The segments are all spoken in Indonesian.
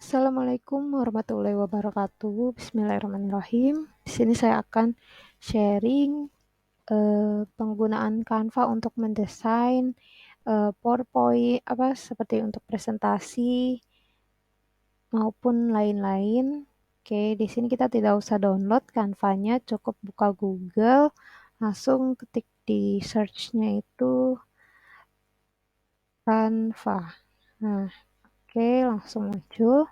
Assalamualaikum warahmatullahi wabarakatuh. Bismillahirrahmanirrahim. Di sini saya akan sharing penggunaan Canva untuk mendesain PowerPoint seperti untuk presentasi maupun lain-lain. Oke, di sini kita tidak usah download Canva-nya, cukup buka Google, langsung ketik di search-nya itu Canva. Nah, oke, langsung muncul.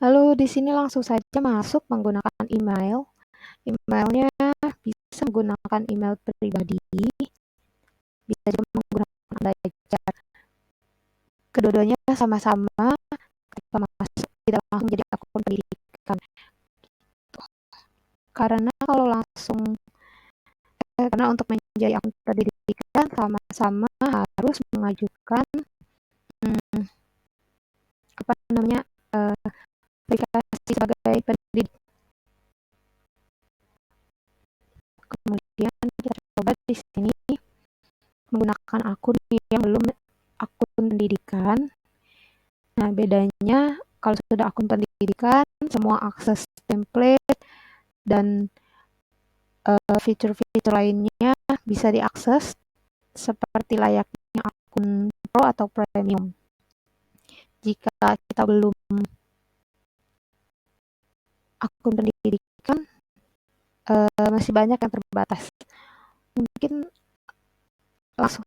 Lalu di sini langsung saja masuk menggunakan email. Emailnya bisa menggunakan email pribadi, bisa juga menggunakan belajar. Kedua-duanya sama-sama ketika masuk tidak langsung jadi akun pendidikan. Karena untuk menjadi akun pendidikan sama-sama harus mengajukan verifikasi sebagai pendidik. Kemudian kita coba di sini menggunakan akun yang belum akun pendidikan. Nah, bedanya kalau sudah akun pendidikan, semua akses template dan fitur-fitur lainnya bisa diakses seperti layaknya akun Pro atau Premium. Jika kita belum akun pendidikan, masih banyak yang terbatas. Mungkin langsung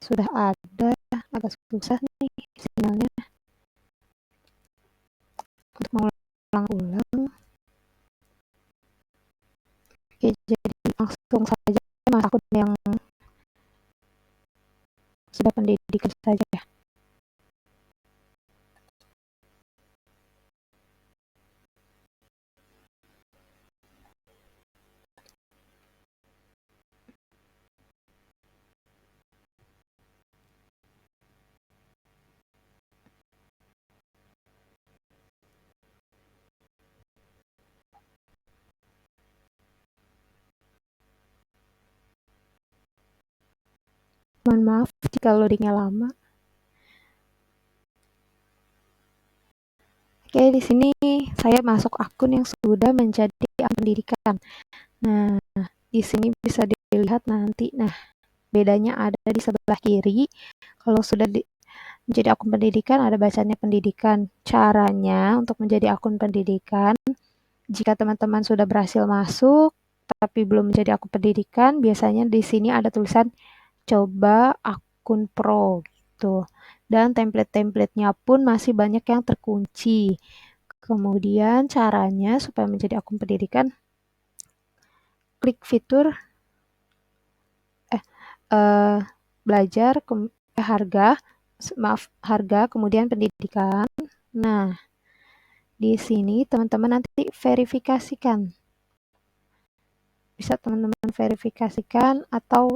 sudah ada, agak susah nih sinyalnya untuk mengulang-ulang. Oke, jadi langsung saja mas akun yang sudah pendidikan saja. Mohon maaf jika loadingnya lama. Oke, di sini saya masuk akun yang sudah menjadi akun pendidikan. Nah, di sini bisa dilihat nanti. Nah, bedanya ada di sebelah kiri. Kalau sudah menjadi akun pendidikan, ada bacanya pendidikan. Caranya untuk menjadi akun pendidikan, jika teman-teman sudah berhasil masuk, tapi belum menjadi akun pendidikan, biasanya di sini ada tulisan coba akun pro gitu. Dan template-templatenya pun masih banyak yang terkunci. Kemudian caranya supaya menjadi akun pendidikan, klik fitur belajar, harga, kemudian pendidikan. Nah, di sini teman-teman nanti verifikasikan. Bisa teman-teman verifikasikan atau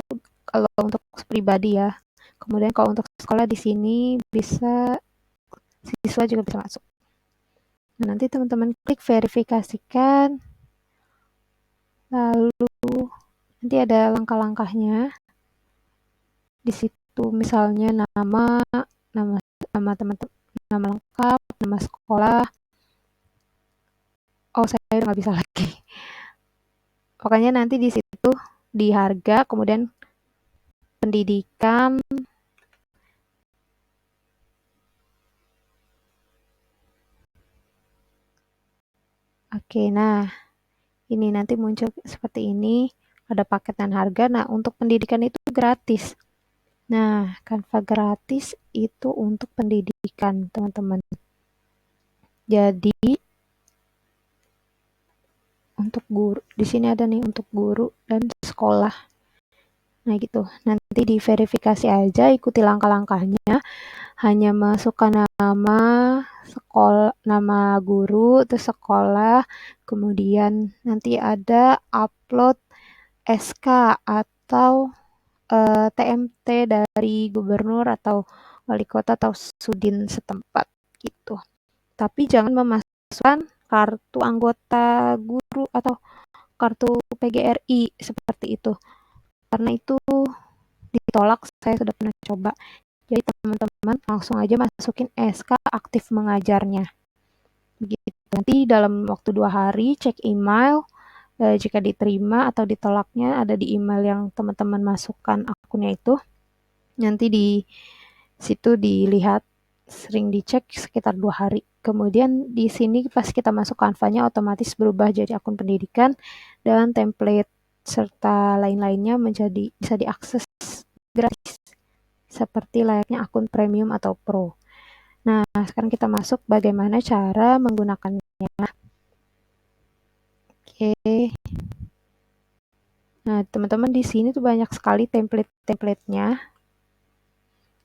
kalau untuk pribadi ya. Kemudian kalau untuk sekolah di sini bisa siswa juga bisa masuk. Nah, nanti teman-teman klik verifikasikan. Lalu nanti ada langkah-langkahnya. Di situ misalnya nama teman-teman, nama lengkap, nama sekolah. Oh, saya udah nggak bisa lagi. Pokoknya nanti di situ di harga, kemudian pendidikan, oke, nah ini nanti muncul seperti ini, ada paket dan harga. Nah, untuk pendidikan itu gratis. Nah, Canva gratis itu untuk pendidikan, teman-teman. Jadi, untuk guru, di sini ada nih untuk guru dan sekolah. Nah, gitu. Nanti diverifikasi aja, ikuti langkah-langkahnya. Hanya masukkan nama sekolah, nama guru, terus sekolah, kemudian nanti ada upload SK atau TMT dari gubernur atau wali kota atau sudin setempat gitu. Tapi jangan memasukkan kartu anggota guru atau kartu PGRI seperti itu. Karena itu ditolak, saya sudah pernah coba. Jadi teman-teman langsung aja masukin SK aktif mengajarnya. Begitu. Nanti dalam waktu 2 hari cek email, jika diterima atau ditolaknya ada di email yang teman-teman masukkan akunnya itu. Nanti di situ dilihat, sering dicek sekitar 2 hari. Kemudian di sini pas kita masuk Canva-nya otomatis berubah jadi akun pendidikan dan template serta lain-lainnya menjadi bisa diakses gratis seperti layaknya akun premium atau pro. Nah, sekarang kita masuk bagaimana cara menggunakannya. Oke. Nah, teman-teman di sini tuh banyak sekali template-templatenya.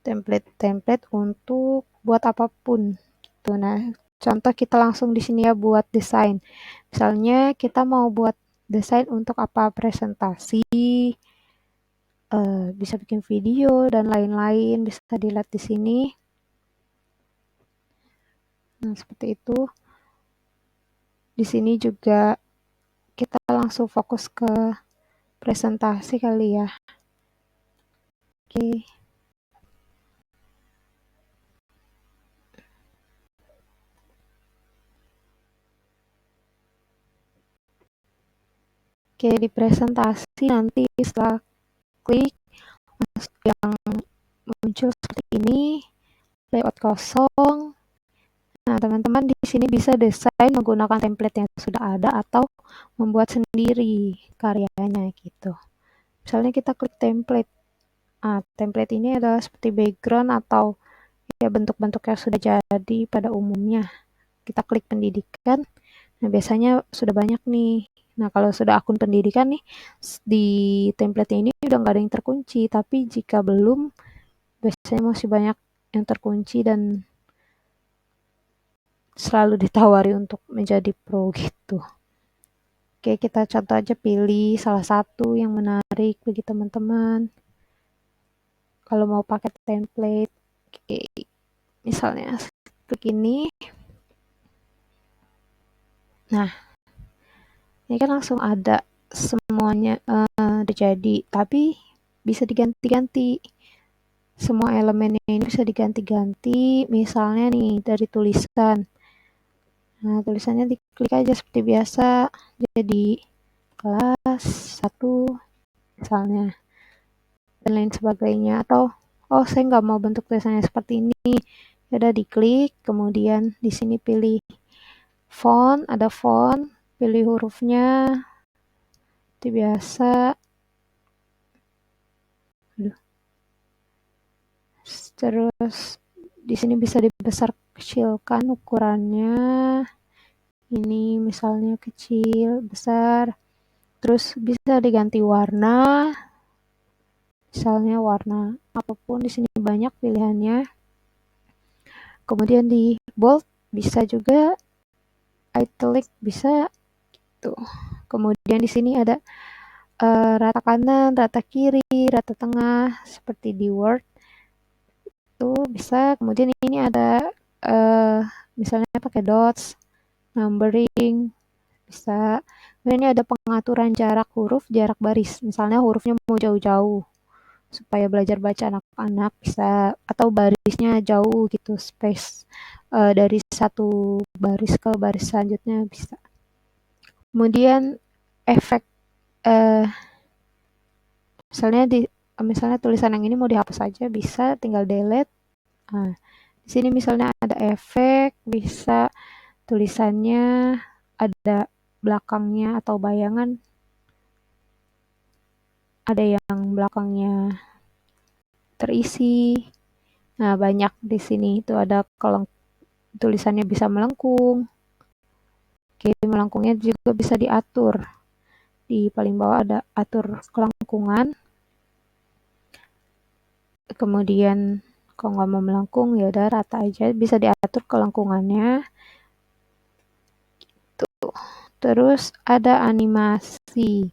Template-template untuk buat apapun gitu. Nah, contoh kita langsung di sini ya buat desain. Misalnya kita mau buat desain untuk apa presentasi, bisa bikin video dan lain-lain, bisa dilihat di sini. Nah, seperti itu. Di sini juga kita langsung fokus ke presentasi kali ya. Oke. Oke, di presentasi nanti setelah klik yang muncul seperti ini, layout kosong. Nah, teman-teman di sini bisa desain menggunakan template yang sudah ada atau membuat sendiri karyanya gitu. Misalnya kita klik template. Nah, template ini adalah seperti background atau ya bentuk-bentuk yang sudah jadi pada umumnya. Kita klik pendidikan. Nah, biasanya sudah banyak nih. Nah, kalau sudah akun pendidikan nih, di template ini udah nggak ada yang terkunci. Tapi jika belum, biasanya masih banyak yang terkunci dan selalu ditawari untuk menjadi pro gitu. Oke, kita contoh aja pilih salah satu yang menarik bagi teman-teman. Kalau mau pakai template, oke, misalnya begini. Nah, ini kan langsung ada semuanya udah jadi, tapi bisa diganti-ganti. Semua elemennya ini bisa diganti-ganti. Misalnya nih dari tulisan. Nah, tulisannya diklik aja seperti biasa. Jadi kelas 1 misalnya dan lain sebagainya. Atau oh saya nggak mau bentuk tulisannya seperti ini. Ya udah diklik, kemudian di sini pilih font, ada font, pilih hurufnya seperti biasa. Terus di sini bisa dibesar kecilkan ukurannya. Ini misalnya kecil, besar. Terus bisa diganti warna. Misalnya warna apapun, di sini banyak pilihannya. Kemudian di bold bisa juga, italic bisa tuh. Kemudian di sini ada rata kanan, rata kiri, rata tengah seperti di Word. Itu bisa. Kemudian ini ada misalnya pakai dots, numbering bisa. Kemudian ini ada pengaturan jarak huruf, jarak baris. Misalnya hurufnya mau jauh-jauh supaya belajar baca anak-anak bisa, atau barisnya jauh gitu, space dari satu baris ke baris selanjutnya bisa. Kemudian efek misalnya tulisan yang ini mau dihapus aja bisa, tinggal delete. Nah, di sini misalnya ada efek, bisa tulisannya ada belakangnya atau bayangan, ada yang belakangnya terisi. Nah, banyak di sini itu ada tulisannya bisa melengkung. Oke, melengkungnya juga bisa diatur. Di paling bawah ada atur kelengkungan. Kemudian kalau nggak mau melengkung ya udah rata aja, bisa diatur kelengkungannya. Tuh. Terus ada animasi.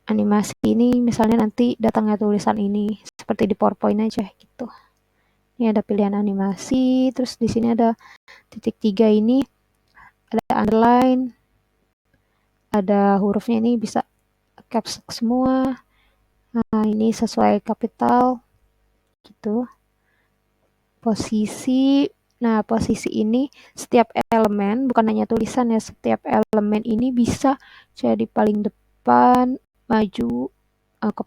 Animasi ini misalnya nanti datangnya tulisan ini seperti di PowerPoint aja gitu. Ini ada pilihan animasi, terus di sini ada titik 3 ini ada underline, ada hurufnya ini bisa caps semua. Nah, ini sesuai kapital. gitu. Posisi ini setiap elemen, bukan hanya tulisan ya, setiap elemen ini bisa jadi paling depan, maju, ke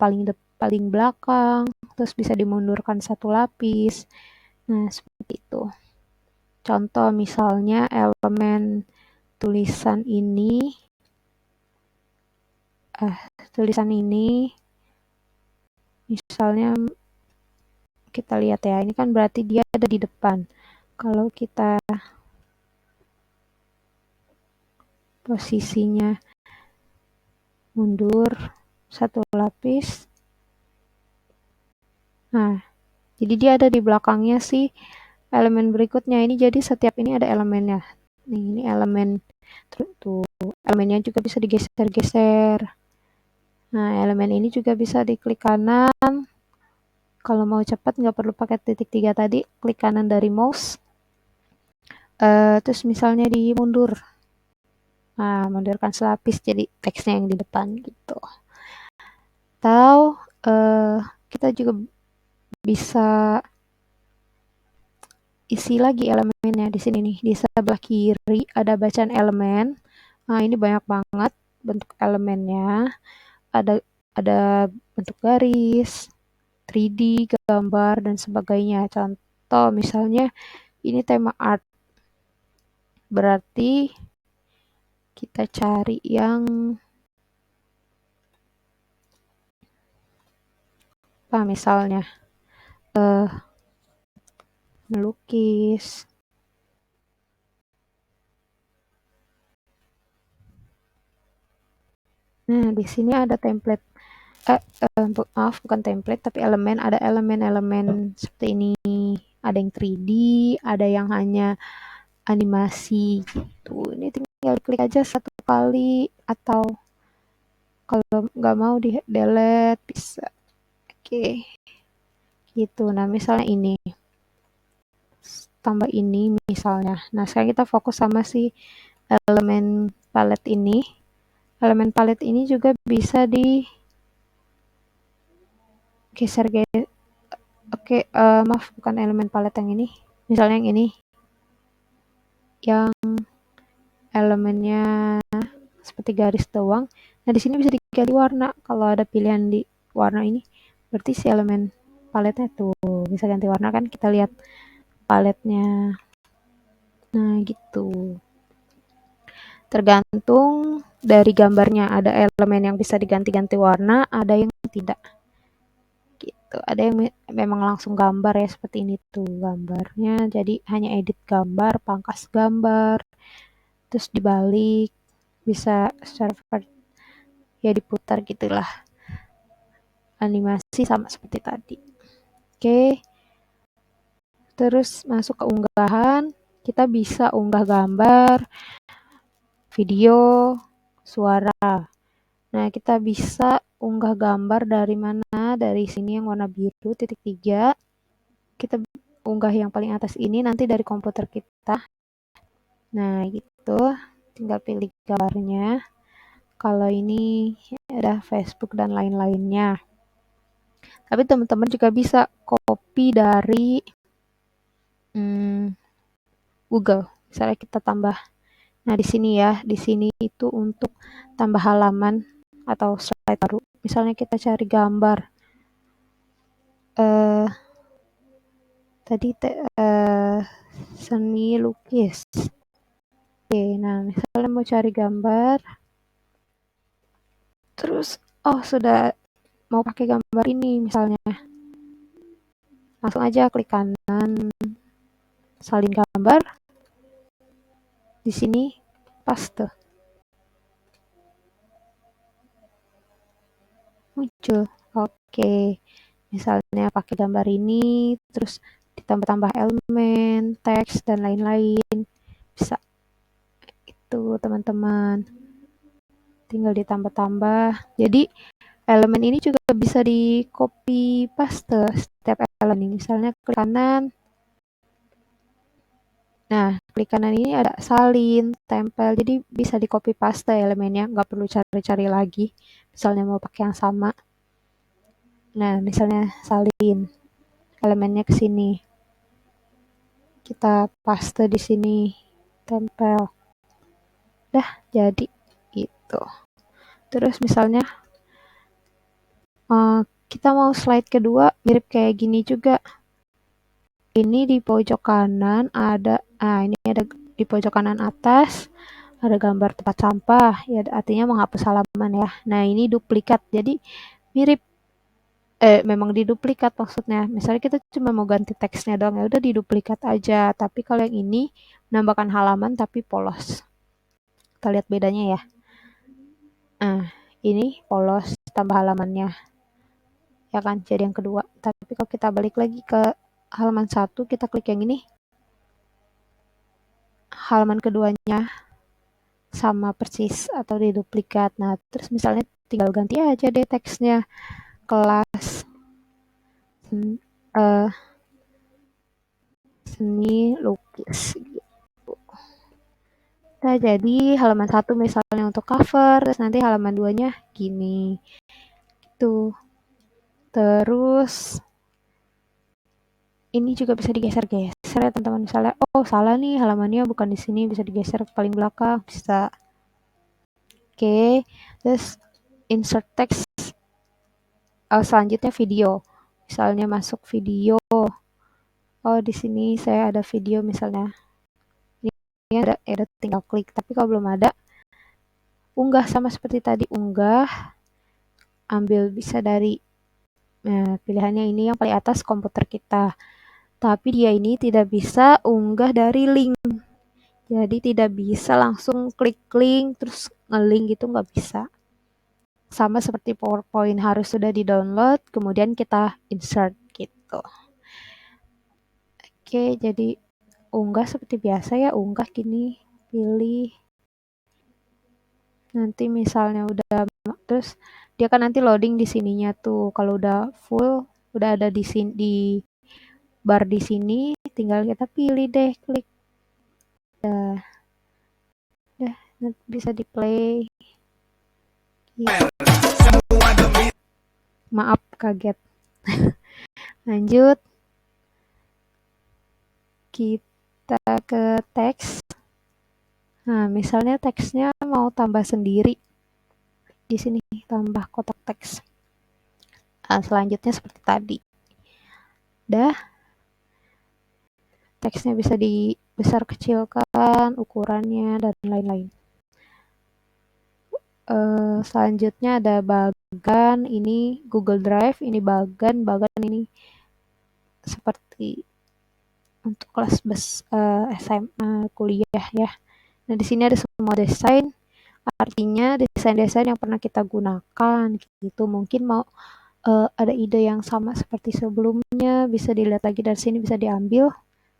paling belakang, terus bisa dimundurkan satu lapis. Nah, seperti itu. Contoh misalnya elemen tulisan ini, misalnya kita lihat ya, ini kan berarti dia ada di depan. Kalau kita posisinya mundur satu lapis, nah jadi dia ada di belakangnya si elemen berikutnya. Ini jadi setiap ini ada elemennya. Nih, ini elemen tuh, elemennya juga bisa digeser-geser. Nah, elemen ini juga bisa diklik kanan. Kalau mau cepat nggak perlu pakai titik 3 tadi, klik kanan dari mouse. Terus misalnya dimundur. Nah, mundurkan selapis jadi teksnya yang di depan gitu. Atau kita juga bisa isi lagi elemennya di sini nih. Di sebelah kiri ada bacaan elemen. Nah, ini banyak banget bentuk elemennya. Ada bentuk garis, 3D, gambar, dan sebagainya. Contoh misalnya ini tema art. Berarti kita cari yang apa misalnya melukis. Nah, di sini ada template. Maaf, bukan template, tapi elemen. Ada elemen-elemen seperti ini. Ada yang 3D, ada yang hanya animasi gitu. Ini tinggal klik aja satu kali, atau kalau nggak mau di delete bisa. Oke, gitu. Nah, misalnya ini, tambah ini misalnya. Nah, sekarang kita fokus sama si elemen palet ini. Elemen palet ini juga bisa digeser-geser. Oke, maaf, bukan elemen palet yang ini. Misalnya yang ini, yang elemennya seperti garis doang. Nah, di sini bisa diganti warna. Kalau ada pilihan di warna ini, berarti si elemen paletnya tuh bisa ganti warna kan. Kita lihat paletnya. Nah, gitu. Tergantung dari gambarnya. Ada elemen yang bisa diganti-ganti warna, ada yang tidak. Gitu. Ada yang memang langsung gambar ya, seperti ini tuh gambarnya. Jadi hanya edit gambar, pangkas gambar, terus dibalik, bisa secara ya diputar gitulah. Animasi sama seperti tadi. Oke. Terus masuk ke unggahan, kita bisa unggah gambar, video, suara. Nah, kita bisa unggah gambar dari mana? Dari sini yang warna biru, titik 3. Kita unggah yang paling atas ini nanti dari komputer kita. Nah, gitu. Tinggal pilih gambarnya. Kalau ini ada Facebook dan lain-lainnya. Tapi teman-teman juga bisa copy dari Google. Misalnya kita tambah. Nah, di sini ya, di sini itu untuk tambah halaman atau slide baru. Misalnya kita cari gambar. Tadi seni lukis. Oke, nah misalnya mau cari gambar. Terus, sudah mau pakai gambar ini misalnya. Langsung aja klik kanan, salin gambar. Di sini paste. Muncul. Oke. Misalnya pakai gambar ini, terus ditambah-tambah elemen, teks, dan lain-lain. Bisa. Itu teman-teman. Tinggal ditambah-tambah. Jadi elemen ini juga bisa di copy paste setiap elemen ini. Misalnya klik kanan. Nah, klik kanan ini ada salin, tempel. Jadi bisa di copy paste elemennya, nggak perlu cari-cari lagi. Misalnya mau pakai yang sama. Nah, misalnya salin. elemennya ke sini. Kita paste di sini, tempel. Dah jadi gitu. Terus misalnya kita mau slide kedua mirip kayak gini juga. Ini di pojok kanan ada, ini ada di pojok kanan atas ada gambar tempat sampah, ya artinya menghapus halaman ya. Nah ini duplikat, jadi mirip, memang diduplikat maksudnya. Misalnya kita cuma mau ganti teksnya doang, ya udah diduplikat aja. Tapi kalau yang ini menambahkan halaman tapi polos. Kita lihat bedanya ya. Nah, ini polos tambah halamannya. Ya kan, jadi yang kedua. Tapi kalau kita balik lagi ke halaman 1, kita klik yang ini. Halaman keduanya sama persis atau diduplikat. Nah, terus misalnya tinggal ganti aja deh teksnya. Kelas seni lukis gitu. Nah, jadi halaman 1 misalnya untuk cover, terus nanti halaman 2-nya gini. Gitu. Terus ini juga bisa digeser-geser ya teman-teman. Misalnya, oh salah nih halamannya bukan di sini, bisa digeser ke paling belakang, bisa. Oke, terus insert text. Selanjutnya video. Misalnya masuk video. Oh, di sini saya ada video misalnya. Ini ada tinggal klik. Tapi kalau belum ada, unggah sama seperti tadi, unggah. Ambil bisa dari pilihannya ini yang paling atas komputer kita. Tapi dia ini tidak bisa unggah dari link. Jadi tidak bisa langsung klik link terus nge-link gitu, nggak bisa. Sama seperti PowerPoint harus sudah di-download kemudian kita insert gitu. Oke, jadi unggah seperti biasa ya, unggah gini, pilih. Nanti misalnya udah terus dia kan nanti loading di sininya tuh. Kalau udah full, udah ada di sini di bar di sini, tinggal kita pilih deh, klik. Dah bisa di play. Maaf kaget. Lanjut. Kita ke teks. Nah, misalnya teksnya mau tambah sendiri. Di sini tambah kotak teks. Nah, selanjutnya seperti tadi. Dah. Teksnya bisa dibesar kecilkan, ukurannya, dan lain-lain. Selanjutnya ada bagan, ini Google Drive, ini bagan ini seperti untuk kelas SMA, kuliah ya. Nah, di sini ada semua desain, artinya desain-desain yang pernah kita gunakan gitu. Mungkin mau ada ide yang sama seperti sebelumnya, bisa dilihat lagi dari sini, bisa diambil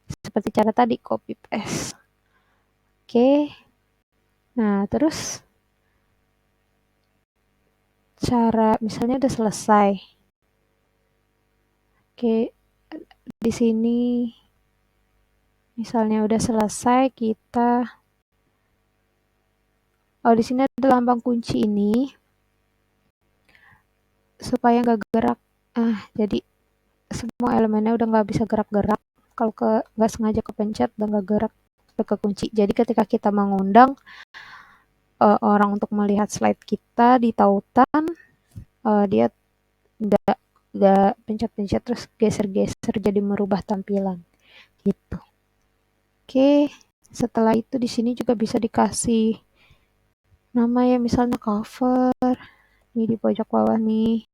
seperti cara tadi, copy paste. Oke. Nah, terus cara misalnya udah selesai. Oke, di sini misalnya udah selesai, kita di sini ada lambang kunci ini supaya nggak gerak. Jadi semua elemennya udah nggak bisa gerak-gerak. Kalau nggak sengaja kepencet udah nggak gerak, udah kekunci. Jadi ketika kita mengundang orang untuk melihat slide kita di tautan, dia nggak pencet-pencet terus geser-geser jadi merubah tampilan gitu. Oke, setelah itu di sini juga bisa dikasih nama ya, misalnya cover. Ini di pojok bawah nih.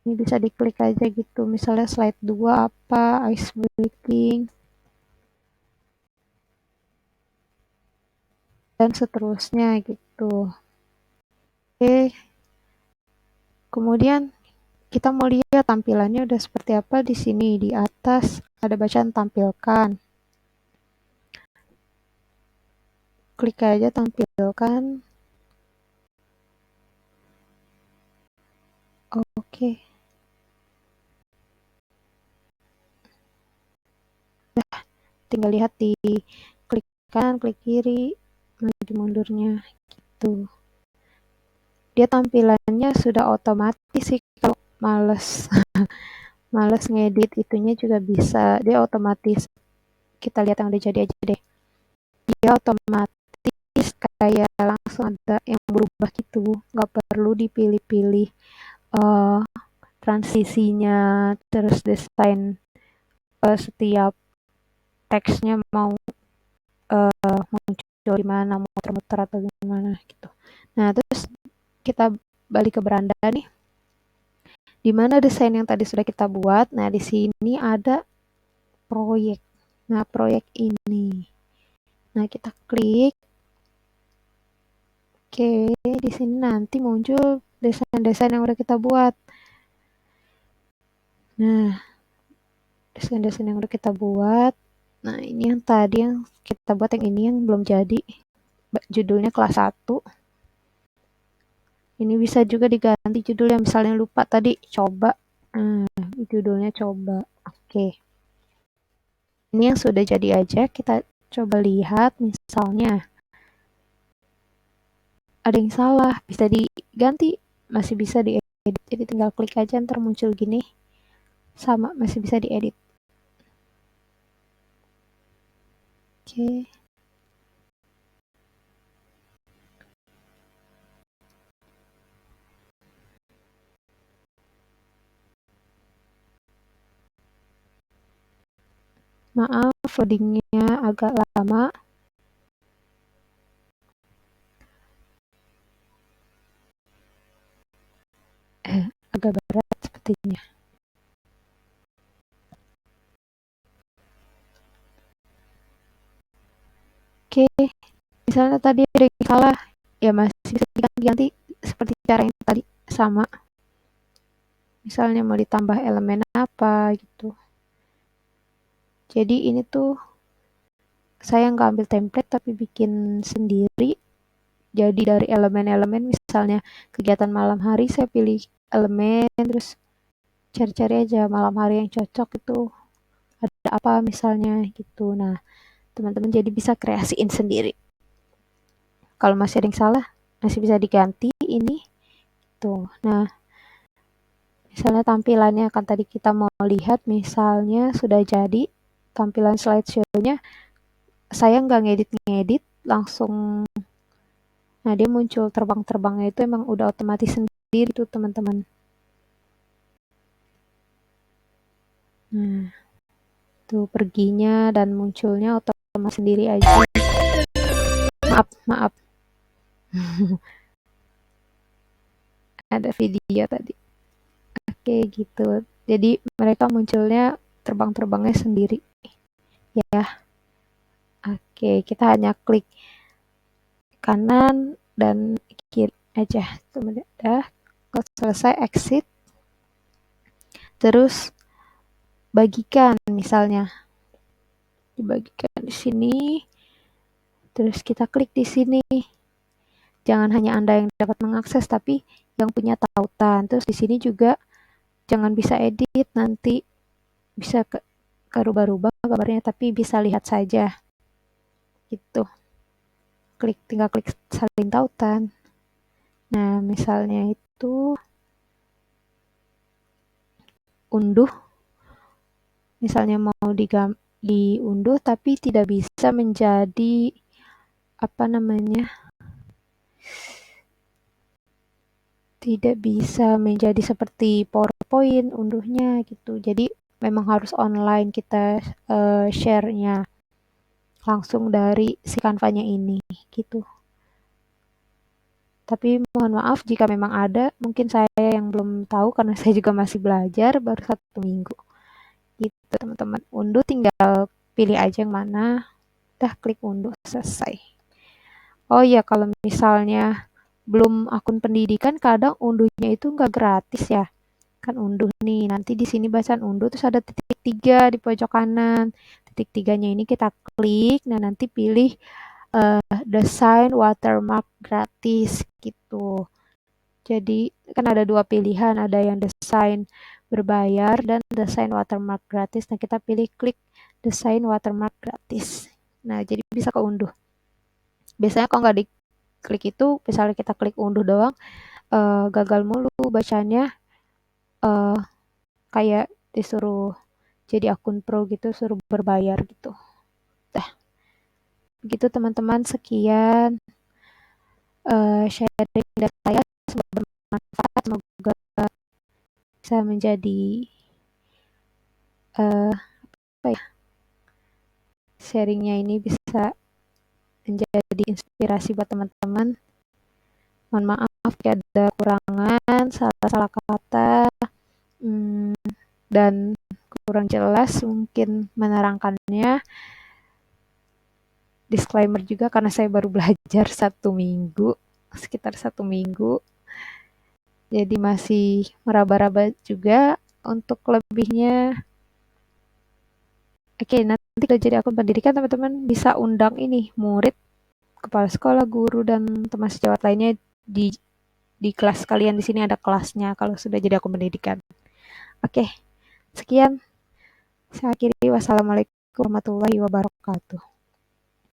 Ini bisa diklik aja gitu. Misalnya slide 2 apa, ice breaking. Dan seterusnya gitu. Oke. Kemudian kita mau lihat tampilannya udah seperti apa di sini. Di atas ada bacaan tampilkan. Klik aja tampilkan. Oke. Nah, tinggal lihat di klik kanan, klik kiri, maju mundurnya gitu. Dia tampilannya sudah otomatis sih kalau males. males ngedit itunya juga bisa. Dia otomatis, kita lihat yang udah jadi aja deh. Dia otomatis kayak langsung ada yang berubah gitu, nggak perlu dipilih-pilih uh, transisinya, terus desain setiap teksnya mau muncul di mana, muter-muter atau gimana gitu. Nah, terus kita balik ke beranda nih. Di mana desain yang tadi sudah kita buat. Nah, di sini ada proyek. Nah, proyek ini. Nah, kita klik. Oke, di sini nanti muncul desain-desain yang udah kita buat. Nah, desain-desain yang udah kita buat. Nah, ini yang tadi yang kita buat, yang ini yang belum jadi. Judulnya kelas 1. Ini bisa juga diganti judulnya, misalnya lupa tadi, coba. Judulnya coba. Oke. Ini yang sudah jadi aja, kita coba lihat misalnya. Ada yang salah, bisa diganti, masih bisa diedit. Jadi tinggal klik aja, ntar muncul gini. Sama, masih bisa diedit. Oke. Maaf, loadingnya agak lama. Agak berat sepertinya. Oke, misalnya tadi ada yang salah, ya masih bisa diganti seperti cara yang tadi, sama. Misalnya mau ditambah elemen apa gitu. Jadi ini tuh saya nggak ambil template tapi bikin sendiri. Jadi dari elemen-elemen, misalnya kegiatan malam hari, saya pilih elemen, terus cari-cari aja malam hari yang cocok itu ada apa misalnya gitu. Nah, teman-teman jadi bisa kreasiin sendiri. Kalau masih ada yang salah, masih bisa diganti ini tuh. Nah, misalnya tampilannya kan tadi kita mau lihat, misalnya sudah jadi tampilan slideshow-nya, saya nggak ngedit-ngedit, langsung. Nah, dia muncul terbang-terbangnya itu emang udah otomatis sendiri tuh, teman-teman. Nah, tuh perginya dan munculnya otomatis sendiri aja. Maaf. Ada video tadi. Oke, gitu. Jadi mereka munculnya terbang-terbangnya sendiri. Ya. Oke, kita hanya klik kanan dan kiri aja. Kemudian udah selesai, exit. Terus bagikan, misalnya dibagikan di sini, terus kita klik di sini. Jangan hanya Anda yang dapat mengakses, tapi yang punya tautan. Terus di sini juga jangan bisa edit, nanti bisa ke rubah-rubah gambarnya, tapi bisa lihat saja gitu. Tinggal klik salin tautan. Nah, misalnya itu unduh, misalnya mau diunduh tapi tidak bisa menjadi apa namanya, tidak bisa menjadi seperti PowerPoint unduhnya gitu. Jadi memang harus online kita share-nya langsung dari si Canva-nya ini gitu. Tapi mohon maaf jika memang ada, mungkin saya yang belum tahu karena saya juga masih belajar, baru 1 minggu. Gitu teman-teman. Unduh tinggal pilih aja yang mana, udah klik unduh, selesai. Oh iya, kalau misalnya belum akun pendidikan, kadang unduhnya itu nggak gratis ya. Kan unduh nih, nanti di sini bacaan unduh, terus ada titik 3 di pojok kanan. Titik 3-nya ini kita klik, nah nanti pilih desain watermark gratis gitu. Jadi kan ada 2 pilihan, ada yang desain berbayar dan desain watermark gratis. Nah, kita pilih klik desain watermark gratis. Nah, jadi bisa keunduh. Biasanya kalau nggak diklik itu, misalnya kita klik unduh doang, gagal mulu bacanya, kayak disuruh jadi akun pro gitu, suruh berbayar gitu. Dah, begitu teman-teman, sekian sharing dari saya, semoga bermanfaat, semoga bisa menjadi apa ya, sharingnya ini bisa menjadi inspirasi buat teman-teman. Mohon maaf jika ada kurangan, salah-salah kata, dan kurang jelas mungkin menerangkannya. Disclaimer juga karena saya baru belajar sekitar 1 minggu. Jadi masih meraba-raba juga untuk lebihnya. Oke, nanti kalau jadi akun pendidikan teman-teman bisa undang ini murid, kepala sekolah, guru, dan teman sejawat lainnya di kelas kalian. Di sini ada kelasnya kalau sudah jadi akun pendidikan. Oke, sekian. Saya akhiri. Wassalamualaikum warahmatullahi wabarakatuh.